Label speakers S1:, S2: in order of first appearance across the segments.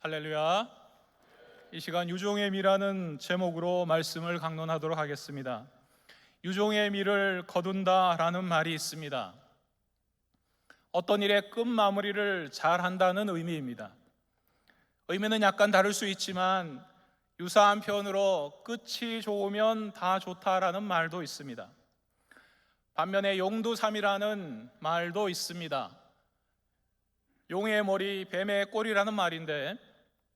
S1: 할렐루야. 이 시간 유종의 미라는 제목으로 말씀을 강론하도록 하겠습니다. 유종의 미를 거둔다라는 말이 있습니다. 어떤 일의 끝마무리를 잘 한다는 의미입니다. 의미는 약간 다를 수 있지만 유사한 표현으로 끝이 좋으면 다 좋다라는 말도 있습니다. 반면에 용두삼이라는 말도 있습니다. 용의 머리, 뱀의 꼬리라는 말인데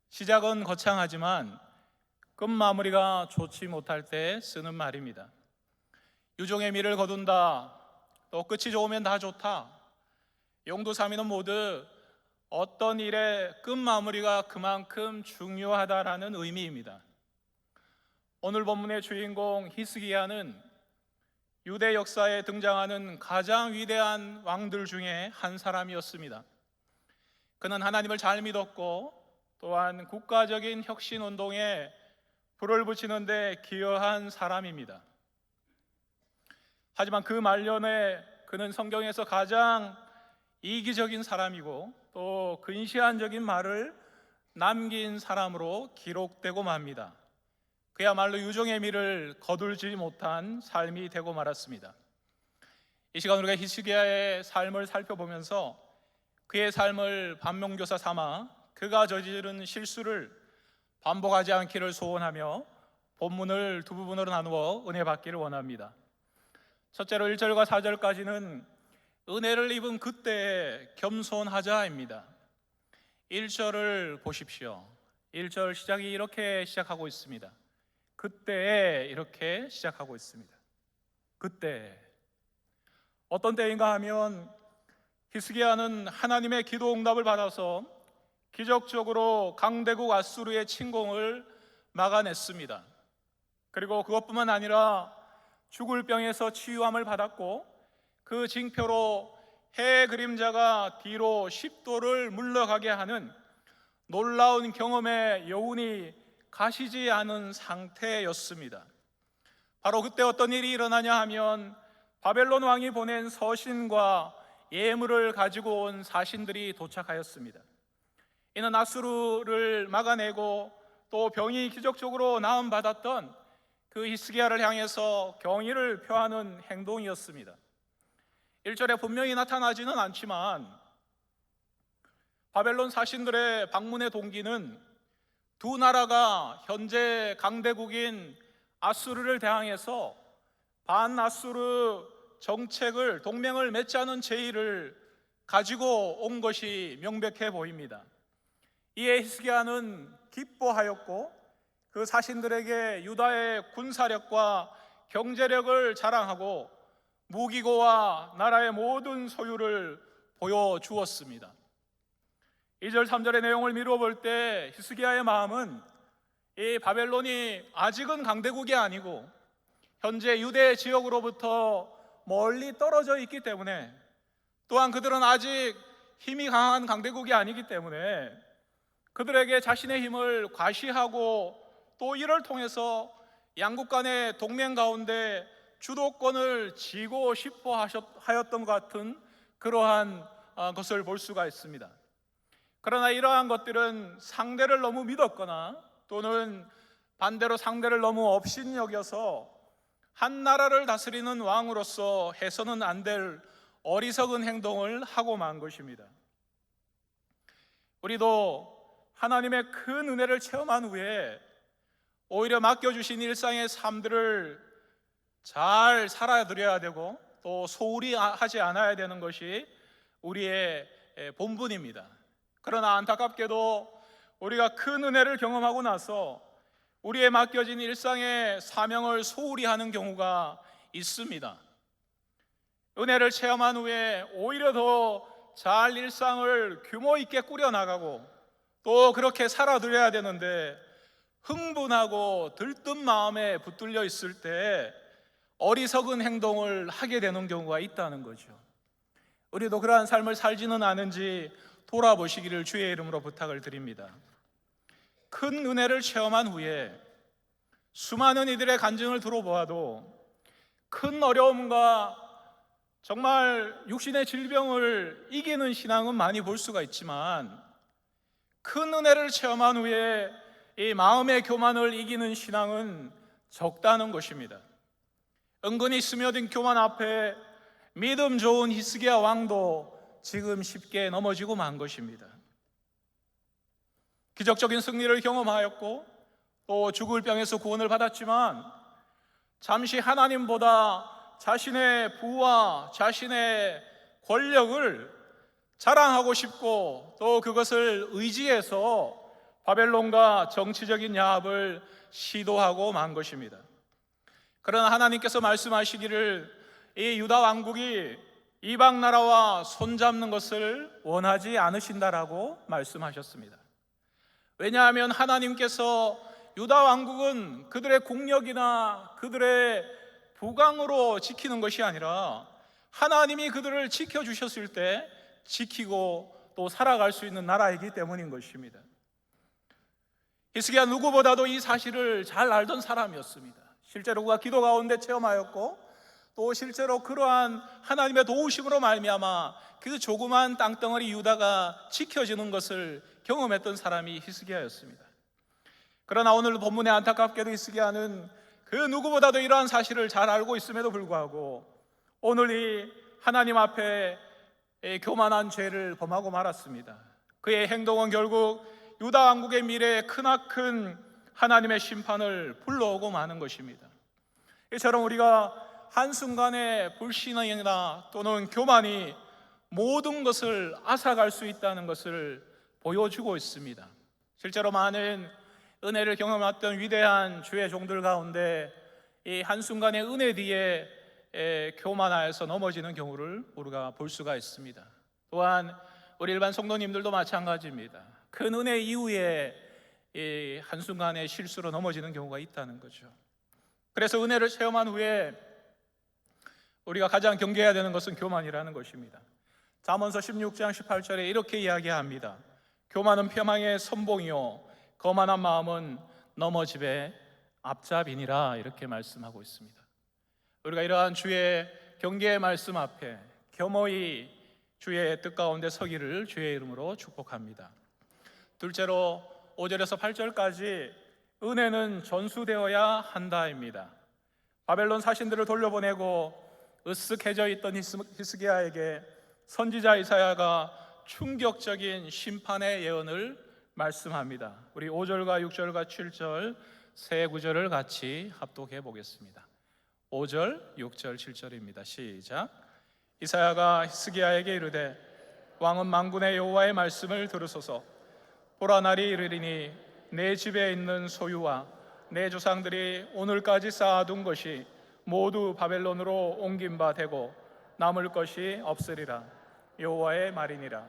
S1: 시작은 거창하지만 끝마무리가 좋지 못할 때 쓰는 말입니다. 유종의 미를 거둔다, 또 끝이 좋으면 다 좋다. 용두사미는 모두 어떤 일의 끝마무리가 그만큼 중요하다라는 의미입니다. 오늘 본문의 주인공 히스기야는 유대 역사에 등장하는 가장 위대한 왕들 중에 한 사람이었습니다. 그는 하나님을 잘 믿었고 또한 국가적인 혁신운동에 불을 붙이는 데 기여한 사람입니다. 하지만 그 말년에 그는 성경에서 가장 이기적인 사람이고 또 근시안적인 말을 남긴 사람으로 기록되고 맙니다. 그야말로 유종의 미를 거둘지 못한 삶이 되고 말았습니다. 이 시간 우리가 히스기야의 삶을 살펴보면서 그의 삶을 반면교사 삼아 그가 저지른 실수를 반복하지 않기를 소원하며 본문을 두 부분으로 나누어 은혜 받기를 원합니다. 첫째로 1절과 4절까지는 은혜를 입은 그때에 겸손하자입니다. 1절을 보십시오. 1절 시작이 이렇게 시작하고 있습니다. 그때에 이렇게 시작하고 있습니다. 그때 어떤 때인가 하면 히스기야는 하나님의 기도 응답을 받아서 기적적으로 강대국 아수르의 침공을 막아냈습니다. 그리고 그것뿐만 아니라 죽을 병에서 치유함을 받았고 그 징표로 해 그림자가 뒤로 10도를 물러가게 하는 놀라운 경험의 여운이 가시지 않은 상태였습니다. 바로 그때 어떤 일이 일어나냐 하면 바벨론 왕이 보낸 서신과 예물을 가지고 온 사신들이 도착하였습니다. 이는 아수르를 막아내고 또 병이 기적적으로 나음받았던 그 히스기야를 향해서 경의를 표하는 행동이었습니다. 1절에 분명히 나타나지는 않지만 바벨론 사신들의 방문의 동기는 두 나라가 현재 강대국인 아수르를 대항해서 반아수르 정책을 동맹을 맺자는 제의를 가지고 온 것이 명백해 보입니다. 이에 히스기야는 기뻐하였고 그 사신들에게 유다의 군사력과 경제력을 자랑하고 무기고와 나라의 모든 소유를 보여주었습니다. 2절 3절의 내용을 미루어 볼 때 히스기야의 마음은 이 바벨론이 아직은 강대국이 아니고 현재 유대 지역으로부터 멀리 떨어져 있기 때문에 또한 그들은 아직 힘이 강한 강대국이 아니기 때문에 그들에게 자신의 힘을 과시하고 또 이를 통해서 양국 간의 동맹 가운데 주도권을 쥐고 싶어 하였던 것 같은 그러한 것을 볼 수가 있습니다. 그러나 이러한 것들은 상대를 너무 믿었거나 또는 반대로 상대를 너무 업신여겨서 한 나라를 다스리는 왕으로서 해서는 안 될 어리석은 행동을 하고 만 것입니다. 우리도 하나님의 큰 은혜를 체험한 후에 오히려 맡겨주신 일상의 삶들을 잘 살아드려야 되고 또 소홀히 하지 않아야 되는 것이 우리의 본분입니다. 그러나 안타깝게도 우리가 큰 은혜를 경험하고 나서 우리의 맡겨진 일상의 사명을 소홀히 하는 경우가 있습니다. 은혜를 체험한 후에 오히려 더 잘 일상을 규모 있게 꾸려나가고 또 그렇게 살아드려야 되는데 흥분하고 들뜬 마음에 붙들려 있을 때 어리석은 행동을 하게 되는 경우가 있다는 거죠. 우리도 그러한 삶을 살지는 않은지 돌아보시기를 주의 이름으로 부탁을 드립니다. 큰 은혜를 체험한 후에 수많은 이들의 간증을 들어보아도 큰 어려움과 정말 육신의 질병을 이기는 신앙은 많이 볼 수가 있지만 큰 은혜를 체험한 후에 이 마음의 교만을 이기는 신앙은 적다는 것입니다. 은근히 스며든 교만 앞에 믿음 좋은 히스기야 왕도 지금 쉽게 넘어지고 만 것입니다. 기적적인 승리를 경험하였고 또 죽을 병에서 구원을 받았지만 잠시 하나님보다 자신의 부와 자신의 권력을 자랑하고 싶고 또 그것을 의지해서 바벨론과 정치적인 야합을 시도하고 만 것입니다. 그러나 하나님께서 말씀하시기를 이 유다 왕국이 이방 나라와 손잡는 것을 원하지 않으신다라고 말씀하셨습니다. 왜냐하면 하나님께서 유다 왕국은 그들의 국력이나 그들의 부강으로 지키는 것이 아니라 하나님이 그들을 지켜주셨을 때 지키고 또 살아갈 수 있는 나라이기 때문인 것입니다. 히스기야 누구보다도 이 사실을 잘 알던 사람이었습니다. 실제로 그가 기도 가운데 체험하였고 또 실제로 그러한 하나님의 도우심으로 말미암아 그 조그만 땅덩어리 유다가 지켜지는 것을 경험했던 사람이 히스기야였습니다. 그러나 오늘 본문에 안타깝게도 히스기야는 그 누구보다도 이러한 사실을 잘 알고 있음에도 불구하고 오늘 이 하나님 앞에 교만한 죄를 범하고 말았습니다. 그의 행동은 결국 유다 왕국의 미래에 크나큰 하나님의 심판을 불러오고 마는 것입니다. 이처럼 우리가 한순간의 불신앙이나 또는 교만이 모든 것을 앗아갈 수 있다는 것을 보여주고 있습니다. 실제로 많은 은혜를 경험했던 위대한 주의 종들 가운데 이 한순간의 은혜 뒤에 교만하여서 넘어지는 경우를 우리가 볼 수가 있습니다. 또한 우리 일반 성도님들도 마찬가지입니다. 큰 은혜 이후에 이 한순간의 실수로 넘어지는 경우가 있다는 거죠. 그래서 은혜를 체험한 후에 우리가 가장 경계해야 되는 것은 교만이라는 것입니다. 잠언서 16장 18절에 이렇게 이야기합니다. 교만은 폐망의 선봉이요 거만한 마음은 넘어집의 앞잡이니라, 이렇게 말씀하고 있습니다. 우리가 이러한 주의 경계의 말씀 앞에 겸허히 주의 뜻 가운데 서기를 주의 이름으로 축복합니다. 둘째로 5절에서 8절까지 은혜는 전수되어야 한다입니다. 바벨론 사신들을 돌려보내고 으쓱해져 있던 히스기야에게 선지자 이사야가 충격적인 심판의 예언을 말씀합니다. 우리 5절과 6절과 7절 세 구절을 같이 합독해 보겠습니다. 5절, 6절, 7절입니다. 시작. 이사야가 히스기야에게 이르되 왕은 만군의 여호와의 말씀을 들으소서. 보라, 날이 이르리니 내 집에 있는 소유와 내 조상들이 오늘까지 쌓아둔 것이 모두 바벨론으로 옮긴 바 되고 남을 것이 없으리라. 여호와의 말이니라.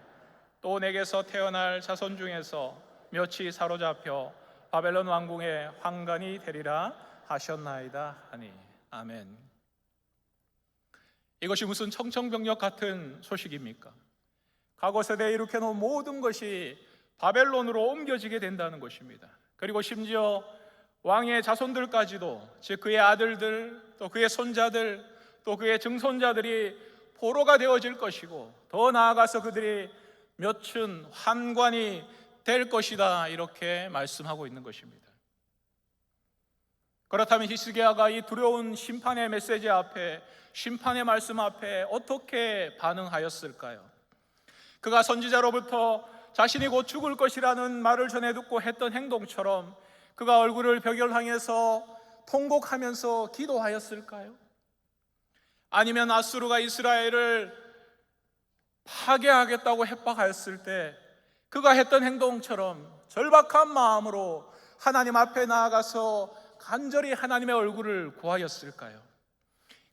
S1: 또 내게서 태어날 자손 중에서 몇이 사로잡혀 바벨론 왕궁의 환관이 되리라 하셨나이다 하니. 아멘. 이것이 무슨 청천벽력 같은 소식입니까? 과거 세대에 일으켜놓은 모든 것이 바벨론으로 옮겨지게 된다는 것입니다. 그리고 심지어 왕의 자손들까지도, 즉 그의 아들들, 또 그의 손자들, 또 그의 증손자들이 포로가 되어질 것이고 더 나아가서 그들이 몇층 환관이 될 것이다, 이렇게 말씀하고 있는 것입니다. 그렇다면 히스기야가 이 두려운 심판의 메시지 앞에, 심판의 말씀 앞에 어떻게 반응하였을까요? 그가 선지자로부터 자신이 곧 죽을 것이라는 말을 전해 듣고 했던 행동처럼 그가 얼굴을 벽을 향해서 통곡하면서 기도하였을까요? 아니면 아수르가 이스라엘을 파괴하겠다고 협박하였을 때 그가 했던 행동처럼 절박한 마음으로 하나님 앞에 나아가서 간절히 하나님의 얼굴을 구하였을까요?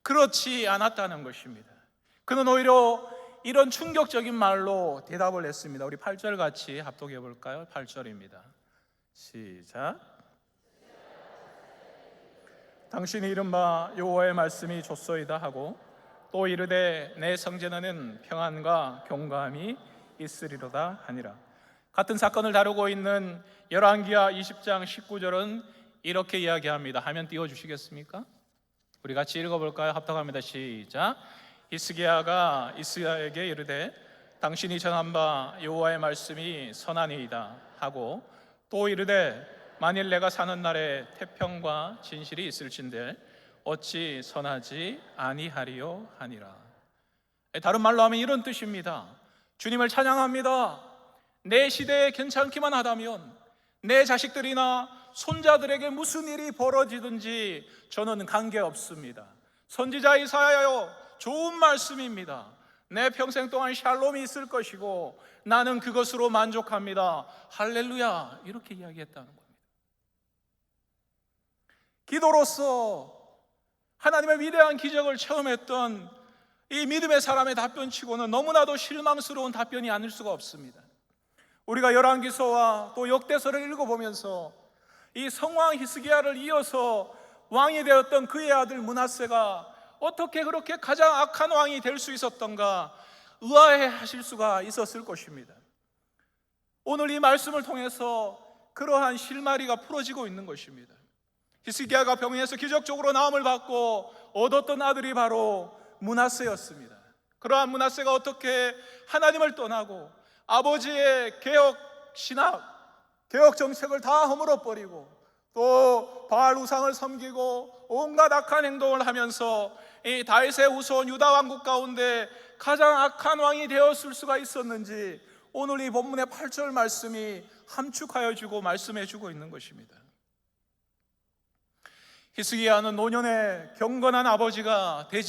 S1: 그렇지 않았다는 것입니다. 그는 오히려 이런 충격적인 말로 대답을 했습니다. 우리 8절 같이 합독해 볼까요? 8절입니다. 시작. 당신이 이른바 여호와의 말씀이 좋소이다 하고 또 이르되 내 성전에는 평안과 경감이 있으리로다 하니라. 같은 사건을 다루고 있는 열왕기하 20장 19절은 이렇게 이야기합니다. 화면 띄워주시겠습니까? 우리 같이 읽어볼까요? 합독합니다. 시작. 히스기야가 이스야에게 이르되 당신이 전한 바 여호와의 말씀이 선하니이다 하고 또 이르되 만일 내가 사는 날에 태평과 진실이 있을진데 어찌 선하지 아니하리요 하니라. 다른 말로 하면 이런 뜻입니다. 주님을 찬양합니다. 내 시대에 괜찮기만 하다면 내 자식들이나 손자들에게 무슨 일이 벌어지든지 저는 관계없습니다. 선지자 이사야여, 좋은 말씀입니다. 내 평생 동안 샬롬이 있을 것이고 나는 그것으로 만족합니다. 할렐루야, 이렇게 이야기했다는 겁니다. 기도로서 하나님의 위대한 기적을 체험했던 이 믿음의 사람의 답변치고는 너무나도 실망스러운 답변이 아닐 수가 없습니다. 우리가 열왕기서와 또 역대서를 읽어보면서 이 성왕 히스기야를 이어서 왕이 되었던 그의 아들 므낫세가 어떻게 그렇게 가장 악한 왕이 될 수 있었던가 의아해 하실 수가 있었을 것입니다. 오늘 이 말씀을 통해서 그러한 실마리가 풀어지고 있는 것입니다. 히스기야가 병에서 기적적으로 나음을 받고 얻었던 아들이 바로 므낫세였습니다. 그러한 므낫세가 어떻게 하나님을 떠나고 아버지의 개혁 신학, 개혁 정책을 다 허물어버리고 또 바알 우상을 섬기고 온갖 악한 행동을 하면서 이 다윗의 후손 유다 왕국 가운데 가장 악한 왕이 되었을 수가 있었는지 오늘 이 본문의 8절 말씀이 함축하여 주고 말씀해 주고 있는 것입니다. 히스기야는 노년에 경건한 아버지가 되지